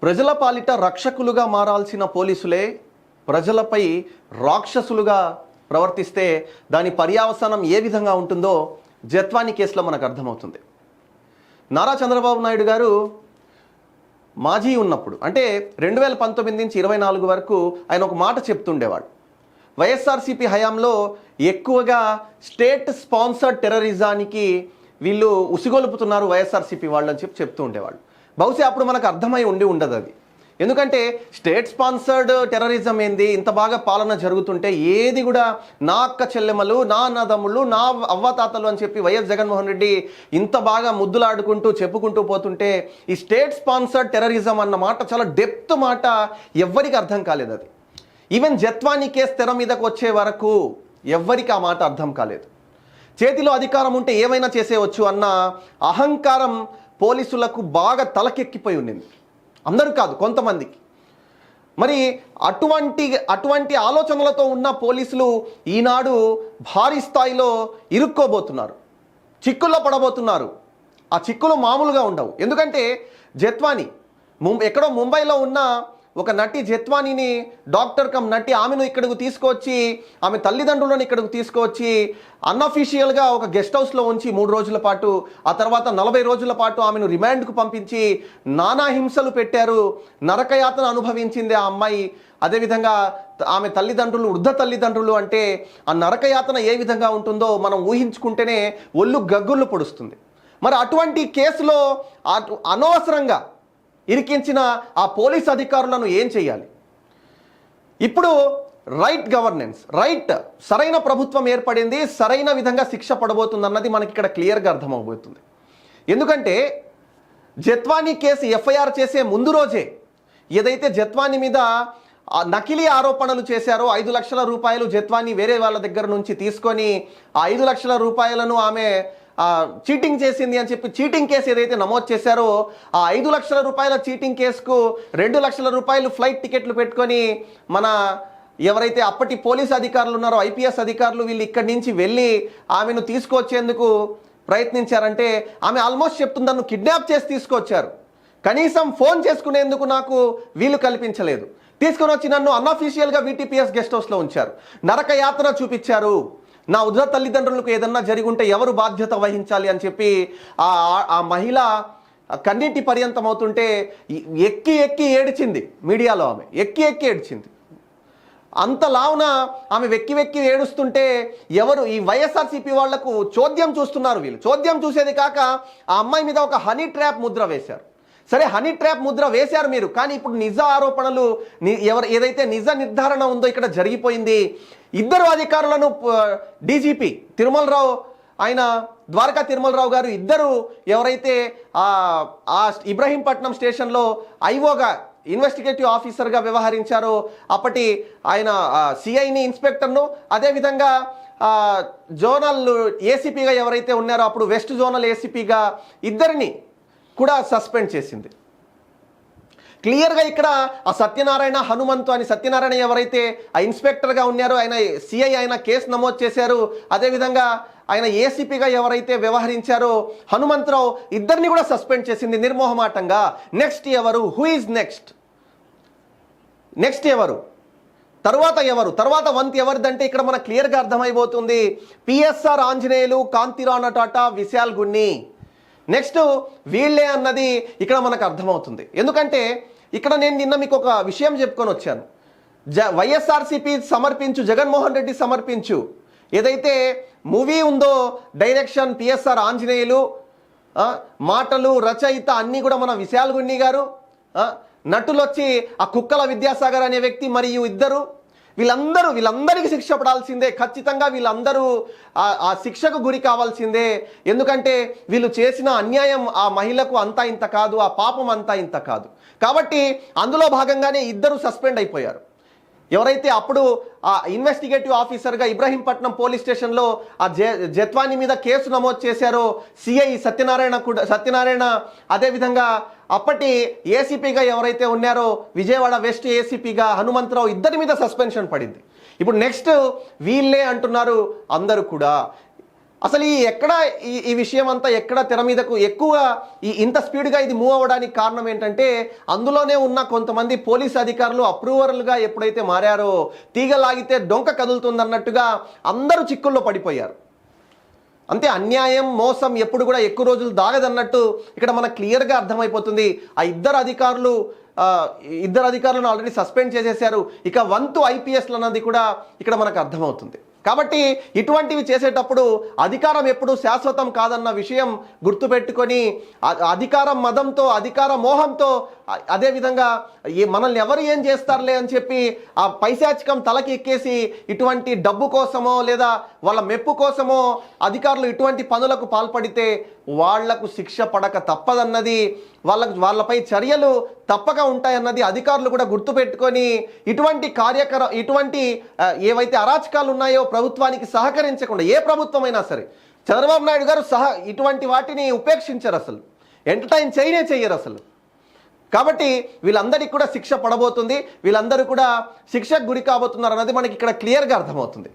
ప్రజల పాలిట రక్షకులుగా మారాల్సిన పోలీసులే ప్రజలపై రాక్షసులుగా ప్రవర్తిస్తే దాని పర్యవసానం ఏ విధంగా ఉంటుందో జత్వాని కేసులో మనకు అర్థమవుతుంది. నారా చంద్రబాబు నాయుడు గారు మాజీ ఉన్నప్పుడు అంటే 2019 నుంచి 24 వరకు ఆయన ఒక మాట చెప్తుండేవాడు. వైఎస్ఆర్సీపీ హయాంలో ఎక్కువగా స్టేట్ స్పాన్సర్డ్ టెర్రరిజానికి వీళ్ళు ఉసిగొలుపుతున్నారు వైఎస్ఆర్సీపీ వాళ్ళు అని చెప్తూ ఉండేవాళ్ళు. బహుశా అప్పుడు మనకు అర్థమై ఉండదు అది. ఎందుకంటే స్టేట్ స్పాన్సర్డ్ టెర్రరిజం ఏంది, ఇంత బాగా పాలన జరుగుతుంటే ఏది కూడా నా అక్క చెల్లెమ్మలు, నా అన్నదమ్ముళ్ళు, నా అవ్వతాతలు అని చెప్పి వైఎస్ జగన్మోహన్ రెడ్డి ఇంత బాగా ముద్దులాడుకుంటూ చెప్పుకుంటూ పోతుంటే ఈ స్టేట్ స్పాన్సర్డ్ టెర్రరిజం అన్న మాట చాలా డెప్త్ మాట, ఎవ్వరికి అర్థం కాలేదు అది. ఈవెన్ జత్వాని కేసు తెర మీదకు వచ్చే వరకు ఎవ్వరికి ఆ మాట అర్థం కాలేదు. చేతిలో అధికారం ఉంటే ఏమైనా చేసేయవచ్చు అన్న అహంకారం పోలీసులకు బాగా తలకెక్కిపోయి ఉండింది. అందరూ కాదు, కొంతమందికి. మరి అటువంటి ఆలోచనలతో ఉన్న పోలీసులు ఈనాడు భారీ స్థాయిలో ఇరుక్కోబోతున్నారు, చిక్కుల్లో పడబోతున్నారు. ఆ చిక్కులు మామూలుగా ఉండవు. ఎందుకంటే జత్వాని ఎక్కడో ముంబైలో ఉన్న ఒక నటి జత్వానీని, డాక్టర్ కమ్ నటి, ఆమెను ఇక్కడికి తీసుకొచ్చి, ఆమె తల్లిదండ్రులను ఇక్కడికి తీసుకొచ్చి అన్అఫీషియల్గా ఒక గెస్ట్ హౌస్లో ఉంచి 3 రోజుల పాటు, ఆ తర్వాత 40 రోజుల పాటు ఆమెను రిమాండ్కు పంపించి నానా హింసలు పెట్టారు. నరకయాతన అనుభవించింది ఆ అమ్మాయి. అదేవిధంగా ఆమె తల్లిదండ్రులు, వృద్ధ తల్లిదండ్రులు అంటే ఆ నరకయాతన ఏ విధంగా ఉంటుందో మనం ఊహించుకుంటేనే ఒళ్ళు గగ్గుళ్ళు పొడుస్తుంది. మరి అటువంటి కేసులో అనవసరంగా ఇరికించిన ఆ పోలీస్ అధికారులను ఏం చేయాలి? ఇప్పుడు రైట్ గవర్నెన్స్, సరైన ప్రభుత్వం ఏర్పడింది, సరైన విధంగా శిక్ష పడబోతుంది అన్నది మనకి ఇక్కడ క్లియర్గా అర్థమవబోతుంది. ఎందుకంటే జత్వాని కేసు ఎఫ్ఐఆర్ చేసే ముందు రోజే ఏదైతే జత్వాని మీద నకిలీ ఆరోపణలు చేశారో, 5 లక్షల రూపాయలు జత్వాని వేరే వాళ్ళ దగ్గర నుంచి తీసుకొని ఆ 5 లక్షల రూపాయలను ఆమె చీటింగ్ చేసింది అని చెప్పి చీటింగ్ కేసు ఏదైతే నమోదు చేశారో, ఆ 5 లక్షల రూపాయల చీటింగ్ కేసుకు 2 లక్షల రూపాయలు ఫ్లైట్ టికెట్లు పెట్టుకొని మన ఎవరైతే అప్పటి పోలీస్ అధికారులు ఉన్నారో, ఐపీఎస్ అధికారులు, వీళ్ళు ఇక్కడి నుంచి వెళ్ళి ఆమెను తీసుకొచ్చేందుకు ప్రయత్నించారంటే ఆమె ఆల్మోస్ట్ చెప్తుంది, నన్ను కిడ్నాప్ చేసి తీసుకొచ్చారు, కనీసం ఫోన్ చేసుకునేందుకు నాకు వీలు కల్పించలేదు, తీసుకొని వచ్చి నన్ను అన్అఫీషియల్గా వీటీపీఎస్ గెస్ట్ హౌస్లో ఉంచారు, నరక యాత్ర చూపించారు, నా వృద్ధ తల్లిదండ్రులకు ఏదన్నా జరిగి ఉంటే ఎవరు బాధ్యత వహించాలి అని చెప్పి ఆ మహిళ కన్నీటి పర్యంతం అవుతుంటే ఎక్కి ఏడ్చింది. మీడియాలో ఆమె ఎక్కి ఏడ్చింది. అంతలావున ఆమె వెక్కి ఏడుస్తుంటే ఎవరు ఈ వైఎస్ఆర్సీపీ వాళ్లకు చోద్యం చూస్తున్నారు. వీళ్ళు చోద్యం చూసేది కాక ఆ అమ్మాయి మీద ఒక హనీ ట్రాప్ ముద్ర వేశారు. సరే, హనీ ట్రాప్ ముద్ర వేశారు మీరు, కానీ ఇప్పుడు నిజ ఆరోపణలు ఏదైతే నిజ నిర్ధారణ ఉందో ఇక్కడ జరిగిపోయింది. 2 అధికారులను డీజీపీ తిరుమలరావు, ఆయన ద్వారకా తిరుమలరావు గారు, 2 ఎవరైతే ఆ ఇబ్రహీంపట్నం స్టేషన్లో ఐఓగా, ఇన్వెస్టిగేటివ్ ఆఫీసర్గా వ్యవహరించారో అప్పటి ఆయన సిఐని, ఇన్స్పెక్టర్ను, అదేవిధంగా జోనల్ ఏసీపీగా ఎవరైతే ఉన్నారో అప్పుడు వెస్ట్ జోనల్ ఏసీపీగా 2ని కూడా సస్పెండ్ చేసింది. క్లియర్గా ఇక్కడ ఆ సత్యనారాయణ, హనుమంతు అని సత్యనారాయణ ఎవరైతే ఆ ఇన్స్పెక్టర్గా ఉన్నారో ఆయన సిఐ, ఆయన కేసు నమోదు చేశారు. అదేవిధంగా ఆయన ఏసీపీగా ఎవరైతే వ్యవహరించారో హనుమంతరావు, 2ని కూడా సస్పెండ్ చేసింది నిర్మోహమాటంగా. నెక్స్ట్ ఎవరు? హూ ఈజ్ నెక్స్ట్ ఎవరు? తర్వాత వంతు ఎవరిదంటే ఇక్కడ మనకు క్లియర్గా అర్థమైపోతుంది. పిఎస్ఆర్ ఆంజనేయులు, కాంతిరాణ టాటా, విశాల్ గున్ని, నెక్స్ట్ వీళ్ళే అన్నది ఇక్కడ మనకు అర్థమవుతుంది. ఎందుకంటే ఇక్కడ నేను నిన్న మీకు ఒక విషయం చెప్పుకొని వచ్చాను. వైఎస్ఆర్సీపీ సమర్పించు, జగన్మోహన్ రెడ్డి సమర్పించు ఏదైతే మూవీ ఉందో, డైరెక్షన్ పిఎస్ఆర్ ఆంజనేయులు, మాటలు రచయిత అన్నీ కూడా మన విశాల్ గున్ని గారు, నటులు వచ్చి ఆ కుక్కల విద్యాసాగర్ అనే వ్యక్తి మరియు 2, వీళ్ళందరికీ శిక్ష పడాల్సిందే. ఖచ్చితంగా వీళ్ళందరూ ఆ శిక్షకు గురి కావాల్సిందే. ఎందుకంటే వీళ్ళు చేసిన అన్యాయం ఆ మహిళకు అంతా ఇంత కాదు, ఆ పాపం అంతా ఇంత కాదు. కాబట్టి అందులో భాగంగానే 2 సస్పెండ్ అయిపోయారు. ఎవరైతే అప్పుడు ఆ ఇన్వెస్టిగేటివ్ ఆఫీసర్గా ఇబ్రహీంపట్నం పోలీస్ స్టేషన్లో ఆ జత్వాని మీద కేసు నమోదు చేశారో సిఐ సత్యనారాయణ, అదేవిధంగా అప్పటి ఏసీపీగా ఎవరైతే ఉన్నారో విజయవాడ వెస్ట్ ఏసీపీగా హనుమంతరావు, 2 మీద సస్పెన్షన్ పడింది. ఇప్పుడు నెక్స్ట్ వీళ్ళే అంటున్నారు అందరూ కూడా. అసలు ఈ విషయం అంతా ఎక్కడ తెర మీదకు ఎక్కువ ఇంత స్పీడ్గా ఇది మూవ్ అవ్వడానికి కారణం ఏంటంటే అందులోనే ఉన్న కొంతమంది పోలీస్ అధికారులు అప్రూవర్లుగా ఎప్పుడైతే మారారో తీగలాగితే డొంక కదులుతుందన్నట్టుగా అందరూ చిక్కుల్లో పడిపోయారు. అంతే, అన్యాయం మోసం ఎప్పుడు కూడా ఎక్కువ రోజులు దాగదన్నట్టు ఇక్కడ మనకు క్లియర్గా అర్థమైపోతుంది. ఆ ఇద్దరు అధికారులను ఆల్రెడీ సస్పెండ్ చేసేశారు. ఇక 1 IPSలు అన్నది కూడా ఇక్కడ మనకు అర్థమవుతుంది. కాబట్టి ఇటువంటివి చేసేటప్పుడు అధికారం ఎప్పుడు శాశ్వతం కాదన్న విషయం గుర్తుపెట్టుకొని అధికారం మదంతో అధికార మోహంతో అదేవిధంగా మనల్ని ఎవరు ఏం చేస్తారులే అని చెప్పి ఆ పైశాచికం తలకి ఎక్కేసి ఇటువంటి డబ్బు కోసమో లేదా వాళ్ళ మెప్పు కోసమో అధికారులు ఇటువంటి పనులకు పాల్పడితే వాళ్లకు శిక్ష పడక తప్పదన్నది, వాళ్ళపై చర్యలు తప్పక ఉంటాయన్నది అధికారులు కూడా గుర్తుపెట్టుకొని ఇటువంటి ఏవైతే అరాచకాలు ఉన్నాయో ప్రభుత్వానికి సహకరించకుండా, ఏ ప్రభుత్వమైనా సరే, చంద్రబాబు నాయుడు గారు ఇటువంటి వాటిని ఉపేక్షించరు, అసలు ఎంటర్టైన్ చెయ్యరు అసలు. కాబట్టి వీళ్ళందరికీ కూడా శిక్ష పడబోతుంది, వీళ్ళందరూ కూడా శిక్షకు గురి కాబోతున్నారు అన్నది మనకి ఇక్కడ క్లియర్గా అర్థమవుతుంది.